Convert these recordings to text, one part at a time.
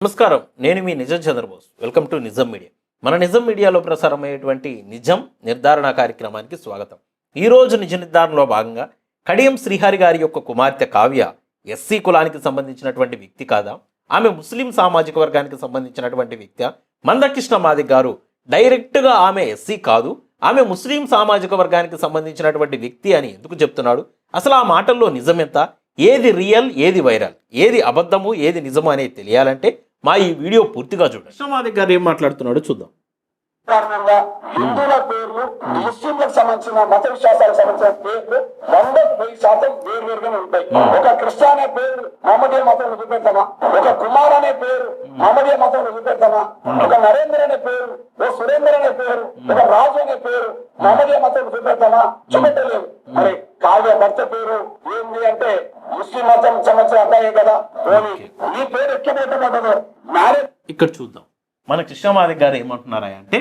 నమస్కారం, నేను మీ నిజం చంద్రబోస్. వెల్కమ్ టు నిజం మీడియా. మన నిజం మీడియాలో ప్రసారమయ్యేటువంటి నిజం నిర్ధారణ కార్యక్రమానికి స్వాగతం. ఈరోజు నిజ నిర్ధారణలో భాగంగా కడియం శ్రీహరి గారి యొక్క కుమార్తె కావ్య ఎస్సీ కులానికి సంబంధించినటువంటి వ్యక్తి కాదా, ఆమె ముస్లిం సామాజిక వర్గానికి సంబంధించినటువంటి వ్యక్తి? మందకృష్ణ మాదిగ గారు డైరెక్ట్గా ఆమె ఎస్సీ కాదు, ఆమె ముస్లిం సామాజిక వర్గానికి సంబంధించినటువంటి వ్యక్తి అని ఎందుకు చెప్తున్నాడు? అసలు ఆ మాటల్లో నిజం ఎంత? ఏది రియల్, ఏది వైరల్, ఏది అబద్ధము, ఏది నిజము అనేది తెలియాలంటే మా ఈ వీడియో పూర్తిగా చూడండి. కృష్ణ మాదిగ గారు ఏం మాట్లాడుతున్నాడో చూద్దాం. హిందువుల పేర్లు, ముస్లింలకు సంబంధించిన మత విశ్వాసాలకు సంబంధించిన పేర్లు 100% వేరువేరుగానే ఉంటాయి. ఒక కృష్ణ అనే పేరు మహమ్మదీయ మతం చూపెడతామా, ఒక కుమార్ అనే పేరు మహమ్మదీయ మతం చూపెడతామా, ఒక నరేంద్ర అనే పేరు, ఒక సురేందర్ అనే పేరు, ఒక రాజు అనే పేరు మహమ్మదీయ మతం చూపెడతామా? చూపెట్టలేదు. మరి కావ్య భర్త పేరు ఏంది అంటే ముస్లిం మతం సంబంధించిన అబ్బాయే కదా. ఈ పేరు ఎక్కిపెట్టబడ్డదు. ఇక్కడ చూద్దాం మన కృష్ణ మాదిగ గారు ఏమంటున్నారా అంటే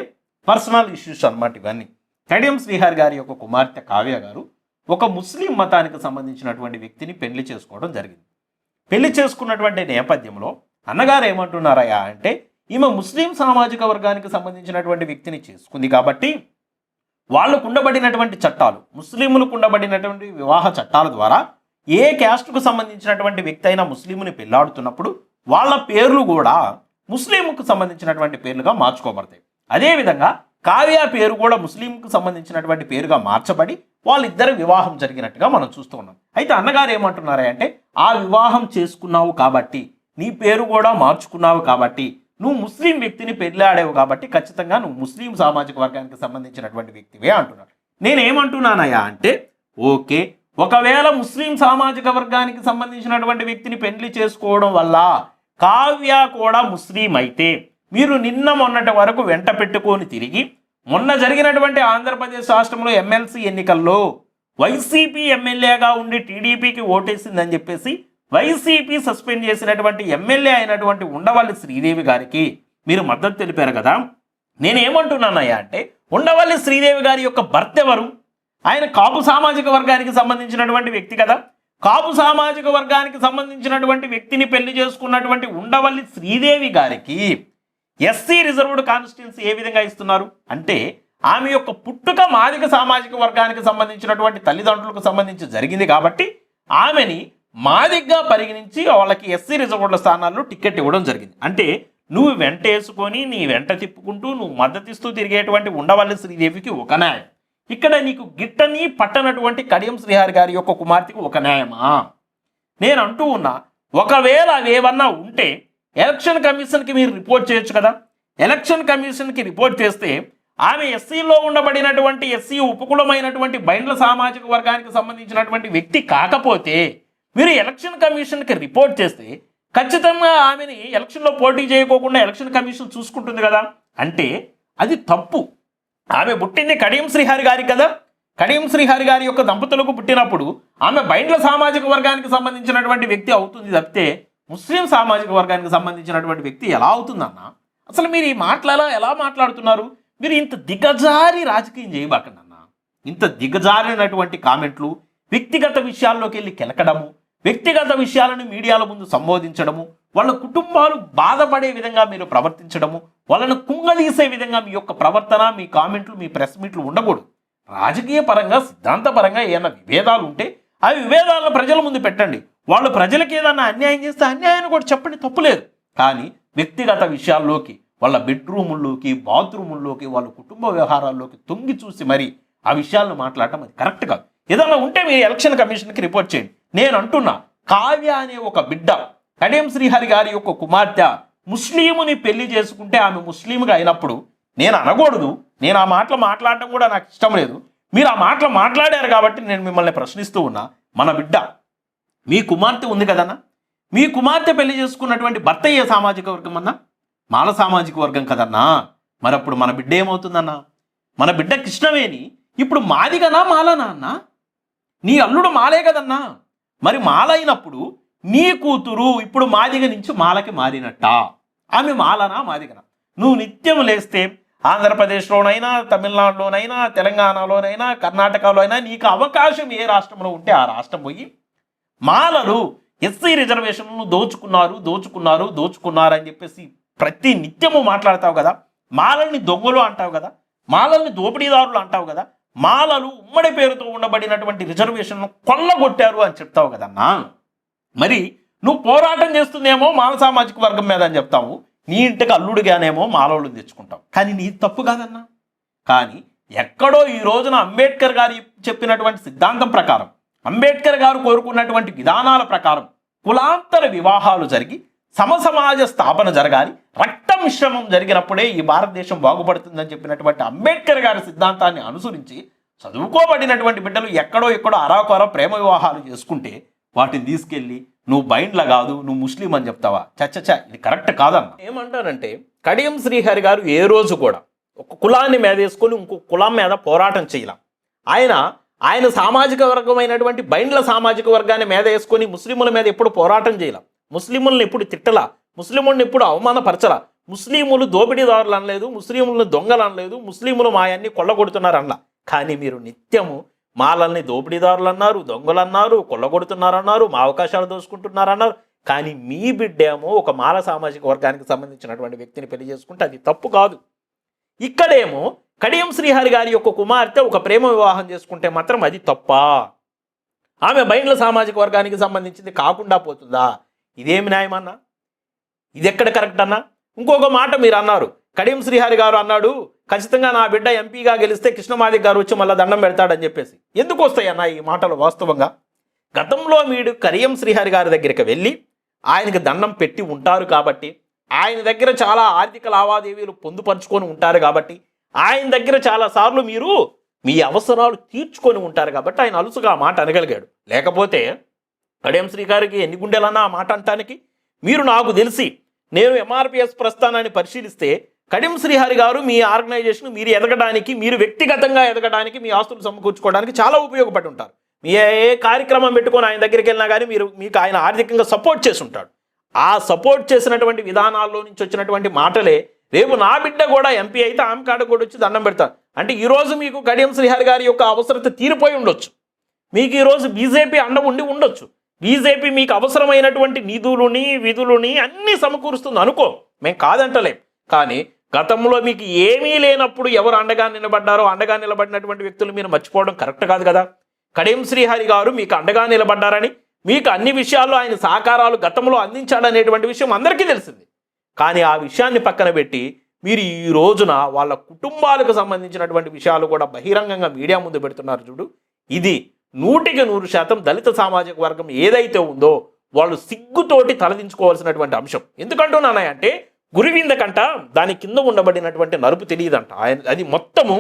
పర్సనల్ ఇష్యూస్ అన్నమాట ఇవన్నీ. కడియం శ్రీహరి గారి యొక్క కుమార్తె కావ్య గారు ఒక ముస్లిం మతానికి సంబంధించినటువంటి వ్యక్తిని పెళ్లి చేసుకోవడం జరిగింది. పెళ్లి చేసుకున్నటువంటి నేపథ్యంలో అన్నగారు ఏమంటున్నారయ్యా అంటే ఈమె ముస్లిం సామాజిక వర్గానికి సంబంధించినటువంటి వ్యక్తిని చేసుకుంది కాబట్టి వాళ్ళకు ఉండబడినటువంటి చట్టాలు, ముస్లింలకు ఉండబడినటువంటి వివాహ చట్టాల ద్వారా ఏ క్యాస్ట్కు సంబంధించినటువంటి వ్యక్తి అయినా ముస్లింని పెళ్లాడుతున్నప్పుడు వాళ్ళ పేర్లు కూడా ముస్లింకు సంబంధించినటువంటి పేర్లుగా మార్చుకోబడతాయి. అదేవిధంగా కావ్య పేరు కూడా ముస్లింకు సంబంధించినటువంటి పేరుగా మార్చబడి వాళ్ళిద్దరు వివాహం జరిగినట్టుగా మనం చూస్తూ ఉన్నాం. అయితే అన్నగారు ఏమంటున్నారా అంటే ఆ వివాహం చేసుకున్నావు కాబట్టి, నీ పేరు కూడా మార్చుకున్నావు కాబట్టి, నువ్వు ముస్లిం వ్యక్తిని పెళ్ళాడావు కాబట్టి ఖచ్చితంగా నువ్వు ముస్లిం సామాజిక వర్గానికి సంబంధించినటువంటి వ్యక్తివే అంటున్నాడు. నేనేమంటున్నానయ్యా అంటే ఓకే, ఒకవేళ ముస్లిం సామాజిక వర్గానికి సంబంధించినటువంటి వ్యక్తిని పెళ్లి చేసుకోవడం వల్ల కావ్య కూడా ముస్లిం అయితే మీరు నిన్న మొన్నటి వరకు వెంట పెట్టుకొని తిరిగి మొన్న జరిగినటువంటి ఆంధ్రప్రదేశ్ రాష్ట్రంలో ఎమ్మెల్సీ ఎన్నికల్లో వైసీపీ ఎమ్మెల్యేగా ఉండి టీడీపీకి ఓటేసిందని చెప్పేసి వైసీపీ సస్పెండ్ చేసినటువంటి ఎమ్మెల్యే అయినటువంటి ఉండవల్లి శ్రీదేవి గారికి మీరు మద్దతు తెలిపారు కదా. నేనేమంటున్నానయ్యా అంటే ఉండవల్లి శ్రీదేవి గారి యొక్క భర్త ఎవరు? ఆయన కాపు సామాజిక వర్గానికి సంబంధించినటువంటి వ్యక్తి కదా. కాపు సామాజిక వర్గానికి సంబంధించినటువంటి వ్యక్తిని పెళ్లి చేసుకున్నటువంటి ఉండవల్లి శ్రీదేవి గారికి ఎస్సీ రిజర్వ్డ్ కాన్స్టిట్యున్సీ ఏ విధంగా ఇస్తున్నారు అంటే ఆమె యొక్క పుట్టుక మాదిగ సామాజిక వర్గానికి సంబంధించినటువంటి తల్లిదండ్రులకు సంబంధించి జరిగింది కాబట్టి ఆమెని మాదిగ్గా పరిగణించి వాళ్ళకి ఎస్సీ రిజర్వ్డ్ స్థానాల్లో టికెట్ ఇవ్వడం జరిగింది. అంటే నువ్వు వెంట వేసుకొని నీ వెంట తిప్పుకుంటూ నువ్వు మద్దతిస్తూ తిరిగేటువంటి ఉండవల్లి శ్రీదేవికి ఒక న్యాయం, ఇక్కడ నీకు గిట్టని పట్టనటువంటి కడియం శ్రీహరి గారి యొక్క కుమార్తెకు ఒక న్యాయమా? నేను అంటూ ఉన్నా, ఒకవేళ అవేమన్నా ఉంటే ఎలక్షన్ కమిషన్కి మీరు రిపోర్ట్ చేయొచ్చు కదా. ఎలక్షన్ కమిషన్కి రిపోర్ట్ చేస్తే ఆమె ఎస్సీలో ఉండబడినటువంటి ఎస్సీ ఉపకులమైనటువంటి బైండ్ల సామాజిక వర్గానికి సంబంధించినటువంటి వ్యక్తి కాకపోతే మీరు ఎలక్షన్ కమిషన్కి రిపోర్ట్ చేస్తే ఖచ్చితంగా ఆమెని ఎలక్షన్లో పోటీ చేయకోకుండా ఎలక్షన్ కమిషన్ చూసుకుంటుంది కదా. అంటే అది తప్పు. ఆమె పుట్టింది కడియం శ్రీహరి గారికి కదా. కడియం శ్రీహరి గారి యొక్క దంపతులకు పుట్టినప్పుడు ఆమె బైండ్ల సామాజిక వర్గానికి సంబంధించినటువంటి వ్యక్తి అవుతుంది తప్పితే ముస్లిం సామాజిక వర్గానికి సంబంధించినటువంటి వ్యక్తి ఎలా అవుతుందన్న? అసలు మీరు ఈ మాటలలో ఎలా మాట్లాడుతున్నారు? మీరు ఇంత దిగజారి రాజకీయం చేయబాకండి అన్న. ఇంత దిగజారినటువంటి కామెంట్లు, వ్యక్తిగత విషయాల్లోకి వెళ్ళి కెలకడము, వ్యక్తిగత విషయాలను మీడియాల ముందు సంబోధించడము, వాళ్ళ కుటుంబాలు బాధపడే విధంగా మీరు ప్రవర్తించడము, వాళ్ళను కుంగదీసే విధంగా మీ యొక్క ప్రవర్తన, మీ కామెంట్లు, మీ ప్రెస్ మీట్లు ఉండకూడదు. రాజకీయ పరంగా, సిద్ధాంతపరంగా ఏమైనా విభేదాలు ఉంటే ఆ విభేదాలను ప్రజల ముందు పెట్టండి. వాళ్ళు ప్రజలకు ఏదన్నా అన్యాయం చేస్తే అన్యాయాన్ని కూడా చెప్పండి, తప్పులేదు. కానీ వ్యక్తిగత విషయాల్లోకి, వాళ్ళ బెడ్రూముల్లోకి, బాత్రూముల్లోకి, వాళ్ళ కుటుంబ వ్యవహారాల్లోకి తొంగి చూసి మరి ఆ విషయాలను మాట్లాడటం అది కరెక్ట్ కాదు. ఏదన్నా ఉంటే మీరు ఎలక్షన్ కమిషన్కి రిపోర్ట్ చేయండి. నేను అంటున్నా, కావ్య అనే ఒక బిడ్డ కడియం శ్రీహరి గారి యొక్క కుమార్తె ముస్లింని పెళ్లి చేసుకుంటే ఆమె ముస్లింగా అయినప్పుడు నేను అనకూడదు. నేను ఆ మాటలు మాట్లాడటం కూడా నాకు ఇష్టం లేదు. మీరు ఆ మాటలు మాట్లాడారు కాబట్టి నేను మిమ్మల్ని ప్రశ్నిస్తూ ఉన్నా. మన బిడ్డ, మీ కుమార్తె ఉంది కదన్నా, మీ కుమార్తె పెళ్లి చేసుకున్నటువంటి భర్త ఏ సామాజిక వర్గం అన్నా? మాల సామాజిక వర్గం కదన్నా. మరి అప్పుడు మన బిడ్డ ఏమవుతుందన్నా? మన బిడ్డ కృష్ణవేణి ఇప్పుడు మాదిగనా మాలనా అన్నా? నీ అల్లుడు మాలే కదన్నా. మరి మాల అయినప్పుడు నీ కూతురు ఇప్పుడు మాదిగ నుంచి మాలకి మారినట్ట. ఆమె మాలనా మాదిగనా? నువ్వు నిత్యం లేస్తే ఆంధ్రప్రదేశ్లోనైనా, తమిళనాడులోనైనా, తెలంగాణలోనైనా, కర్ణాటకలో అయినా నీకు అవకాశం ఏ రాష్ట్రంలో ఉంటే ఆ రాష్ట్రం పోయి మాలలు ఎస్సీ రిజర్వేషన్లను దోచుకున్నారు అని చెప్పేసి ప్రతి నిత్యము మాట్లాడతావు కదా. మాలల్ని దొంగలు అంటావు కదా, మాలల్ని దోపిడీదారులు అంటావు కదా, మాలలు ఉమ్మడి పేరుతో ఉండబడినటువంటి రిజర్వేషన్ను కొల్లగొట్టారు అని చెప్తావు కదన్నా. మరి నువ్వు పోరాటం చేస్తుందేమో మాల సామాజిక వర్గం మీద అని చెప్తావు, నీ ఇంటికి అల్లుడిగానేమో మాలవులు తెచ్చుకుంటావు. కానీ నీ తప్పు కాదన్నా. కానీ ఎక్కడో ఈ రోజున అంబేద్కర్ గారు చెప్పినటువంటి సిద్ధాంతం ప్రకారం, అంబేద్కర్ గారు కోరుకున్నటువంటి విధానాల ప్రకారం కులాంతర వివాహాలు జరిగి సమసమాజ స్థాపన జరగాలి, రక్త మిశ్రమం జరిగినప్పుడే ఈ భారతదేశం బాగుపడుతుందని చెప్పినటువంటి అంబేద్కర్ గారి సిద్ధాంతాన్ని అనుసరించి చదువుకోబడినటువంటి బిడ్డలు ఎక్కడో అరాకొర ప్రేమ వివాహాలు చేసుకుంటే వాటిని తీసుకెళ్ళి నువ్వు బైండ్ల కాదు, నువ్వు ముస్లిం అని చెప్తావా? చచ్చ, ఇది కరెక్ట్ కాదన్న. ఏమంటానంటే కడియం శ్రీహరి గారు ఏ రోజు కూడా ఒక కులాన్ని మీద వేసుకొని ఇంకొక కులం మీద పోరాటం చేయలేం. ఆయన సామాజిక వర్గమైనటువంటి బైండ్ల సామాజిక వర్గాన్ని మీద వేసుకొని ముస్లింల మీద ఎప్పుడు పోరాటం చేయలేం. ముస్లింలను ఎప్పుడు తిట్టలా, ముస్లింలను ఎప్పుడు అవమానపరచలా, ముస్లింలు దోపిడీదారులు అనలేదు, ముస్లింలను దొంగలు అనలేదు, ముస్లింలు మాయన్ని కొల్లగొడుతున్నారు అనలా. కానీ మీరు నిత్యము మాలల్ని దోపిడీదారులు అన్నారు, దొంగలు అన్నారు, కొల్లగొడుతున్నారు అన్నారు, మా అవకాశాలు దోసుకుంటున్నారు అన్నారు. కానీ మీ బిడ్డేమో ఒక మాల సామాజిక వర్గానికి సంబంధించినటువంటి వ్యక్తిని పెళ్లి చేసుకుంటే అది తప్పు కాదు. ఇక్కడేమో కడియం శ్రీహరి గారి యొక్క కుమార్తె ఒక ప్రేమ వివాహం చేసుకుంటే మాత్రం అది తప్పా? ఆమె బైండ్ల సామాజిక వర్గానికి సంబంధించింది కాకుండా పోతుందా? ఇదేమి న్యాయమన్నా? ఇది ఎక్కడ కరెక్ట్ అన్నా? ఇంకొక మాట మీరు అన్నారు, కడియం శ్రీహరి గారు అన్నాడు ఖచ్చితంగా నా బిడ్డ ఎంపీగా గెలిస్తే కృష్ణమాదిక్ గారు వచ్చి మళ్ళీ దండం పెడతాడని చెప్పేసి. ఎందుకు వస్తాయన్నా ఈ మాటలు? వాస్తవంగా గతంలో మీరు కడియం శ్రీహరి గారి దగ్గరికి వెళ్ళి ఆయనకి దండం పెట్టి ఉంటారు కాబట్టి, ఆయన దగ్గర చాలా ఆర్థిక లావాదేవీలు పొందుపరుచుకొని ఉంటారు కాబట్టి, ఆయన దగ్గర చాలాసార్లు మీరు మీ అవసరాలు తీర్చుకొని ఉంటారు కాబట్టి ఆయన అలుసుగా ఆ మాట అనగలిగాడు. లేకపోతే కడియం శ్రీ గారికి ఎన్ని గుండెలన్నా ఆ మాట అంటానికి? మీరు నాకు తెలిసి నేను ఎంఆర్పిఎస్ ప్రస్థానాన్ని పరిశీలిస్తే కడియం శ్రీహరి గారు మీ ఆర్గనైజేషన్ మీరు ఎదగడానికి, మీరు వ్యక్తిగతంగా ఎదగడానికి, మీ ఆస్తులు సమకూర్చుకోవడానికి చాలా ఉపయోగపడి ఉంటారు. మీ ఏ కార్యక్రమం పెట్టుకొని ఆయన దగ్గరికి వెళ్ళినా కానీ మీకు ఆయన ఆర్థికంగా సపోర్ట్ చేసి ఉంటాడు. ఆ సపోర్ట్ చేసినటువంటి విధానాల్లో నుంచి వచ్చినటువంటి మాటలే రేపు నా బిడ్డ కూడా ఎంపీ అయితే ఆమె కాడ కూడా వచ్చి దండం పెడతాను అంటే ఈరోజు మీకు కడియం శ్రీహరి గారి యొక్క అవసరత తీరిపోయి ఉండొచ్చు. మీకు ఈరోజు బీజేపీ అండ ఉండొచ్చు. బీజేపీ మీకు అవసరమైనటువంటి నిధులని విధులని అన్నీ సమకూరుస్తుంది అనుకో, మేము కాదంటలేం. కానీ గతంలో మీకు ఏమీ లేనప్పుడు ఎవరు అండగా నిలబడ్డారో అండగా నిలబడినటువంటి వ్యక్తులు మీరు మర్చిపోవడం కరెక్ట్ కాదు కదా. కడియం శ్రీహరి గారు మీకు అండగా నిలబడ్డారని, మీకు అన్ని విషయాల్లో ఆయన సహకారాలు గతంలో అందించాడనేటువంటి విషయం అందరికీ తెలిసింది. కానీ ఆ విషయాన్ని పక్కన పెట్టి మీరు ఈ రోజున వాళ్ళ కుటుంబాలకు సంబంధించినటువంటి విషయాలు కూడా బహిరంగంగా మీడియా ముందు పెడుతున్నారు చూడు. ఇది 100% దళిత సామాజిక వర్గం ఏదైతే ఉందో వాళ్ళు సిగ్గుతోటి తలదించుకోవాల్సినటువంటి అంశం. ఎందుకంటున్నానంటే గురివింద కంట దాని కింద ఉండబడినటువంటి నలుపు తెలియదంట. అది మొత్తము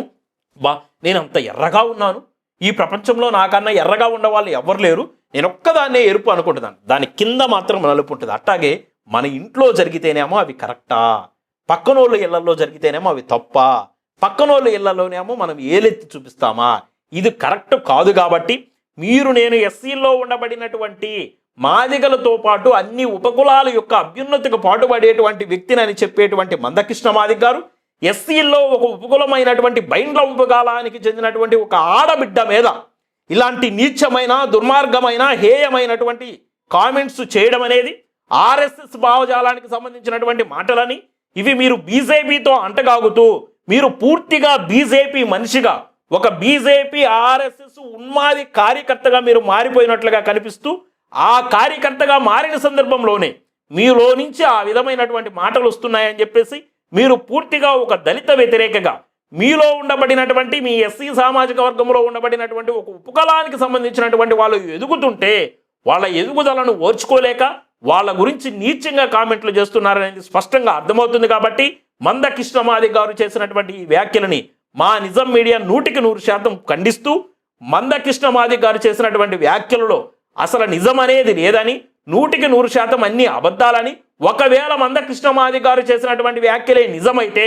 నేను అంత ఎర్రగా ఉన్నాను, ఈ ప్రపంచంలో నాకన్నా ఎర్రగా ఉన్న వాళ్ళు ఎవరు లేరు, నేను ఒక్కదాన్నే ఎరుపు అనుకుంటున్నాను, దాని కింద మాత్రం నలుపు ఉంటుంది. అట్లాగే మన ఇంట్లో జరిగితేనేమో అవి కరెక్టా, పక్కనోళ్ళ ఇళ్లలో జరిగితేనేమో అవి తప్పా, పక్కనోళ్ళ ఇళ్లలోనేమో మనం ఏలెత్తి చూపిస్తామా, ఇది కరెక్ట్ కాదు. కాబట్టి నేను ఎస్సీల్లో ఉండబడినటువంటి మాదిగలతో పాటు అన్ని ఉపకులాల యొక్క అభ్యున్నతికి పాటుపడేటువంటి వ్యక్తిని అని చెప్పేటువంటి మందకృష్ణ మాదిగ గారు ఎస్సీల్లో ఒక ఉపకులమైనటువంటి బైండ్ల ఉపకులానికి చెందినటువంటి ఒక ఆడబిడ్డ మీద ఇలాంటి నీచమైన దుర్మార్గమైన హేయమైనటువంటి కామెంట్స్ చేయడం అనేది ఆర్ఎస్ఎస్ భావజాలానికి సంబంధించినటువంటి మాటలని, ఇవి మీరు బీజేపీతో అంటగాగుతూ మీరు పూర్తిగా బీజేపీ మనిషిగా ఒక బీజేపీ ఆర్ఎస్ఎస్ ఉన్మాది కార్యకర్తగా మీరు మారిపోయినట్లుగా కనిపిస్తూ, ఆ కార్యకర్తగా మారిన సందర్భంలోనే మీలో నుంచి ఆ విధమైనటువంటి మాటలు వస్తున్నాయని చెప్పేసి మీరు పూర్తిగా ఒక దళిత వ్యతిరేకగా మీలో ఉండబడినటువంటి మీ ఎస్సీ సామాజిక వర్గంలో ఉండబడినటువంటి ఒక ఉపకులానికి సంబంధించినటువంటి వాళ్ళు ఎదుగుతుంటే వాళ్ళ ఎదుగుదలను ఓర్చుకోలేక వాళ్ళ గురించి నీచంగా కామెంట్లు చేస్తున్నారనేది స్పష్టంగా అర్థమవుతుంది. కాబట్టి మందకృష్ణ మాదిగ గారు చేసినటువంటి ఈ వ్యాఖ్యలని మా నిజం మీడియా 100% ఖండిస్తూ, మందకృష్ణ మాదిగ గారు చేసినటువంటి వ్యాఖ్యలలో అసలు నిజం అనేది లేదని, 100% అన్ని అబద్ధాలని, ఒకవేళ మందకృష్ణ మాదిగ గారు చేసినటువంటి వ్యాఖ్యలే నిజమైతే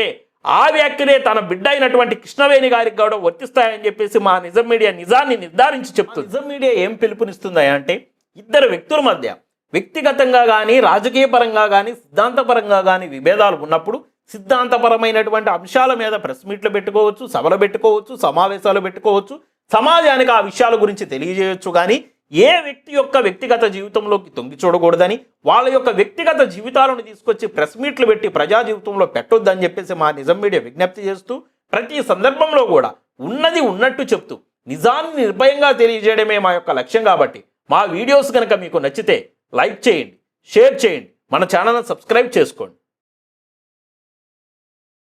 ఆ వ్యాఖ్యలే తన బిడ్డ అయినటువంటి కృష్ణవేణి గారికి కూడా వర్తిస్తాయని చెప్పేసి మా నిజం మీడియా నిజాన్ని నిర్ధారించి చెప్తుంది. నిజం మీడియా ఏం పిలుపునిస్తుంది అంటే ఇద్దరు వ్యక్తుల మధ్య వ్యక్తిగతంగా కానీ రాజకీయ పరంగా కానీ సిద్ధాంతపరంగా కానీ విభేదాలు ఉన్నప్పుడు సిద్ధాంతపరమైనటువంటి అంశాల మీద ప్రెస్ మీట్లు పెట్టుకోవచ్చు, సభలు పెట్టుకోవచ్చు, సమావేశాలు పెట్టుకోవచ్చు, సమాజానికి ఆ విషయాల గురించి తెలియజేయవచ్చు. కానీ ఏ వ్యక్తి యొక్క వ్యక్తిగత జీవితంలోకి తొంగి చూడకూడదని, వాళ్ళ యొక్క వ్యక్తిగత జీవితాలను తీసుకొచ్చి ప్రెస్ మీట్లు పెట్టి ప్రజా జీవితంలో పెట్టొద్దని చెప్పేసి మా నిజం మీడియా విజ్ఞప్తి చేస్తూ, ప్రతి సందర్భంలో కూడా ఉన్నది ఉన్నట్టు చెప్తూ నిజాన్ని నిర్భయంగా తెలియజేయడమే మా యొక్క లక్ష్యం. కాబట్టి మా వీడియోస్ కనుక మీకు నచ్చితే లైక్ చేయండి, షేర్ చేయండి, మన ఛానల్ని సబ్స్క్రైబ్ చేసుకోండి.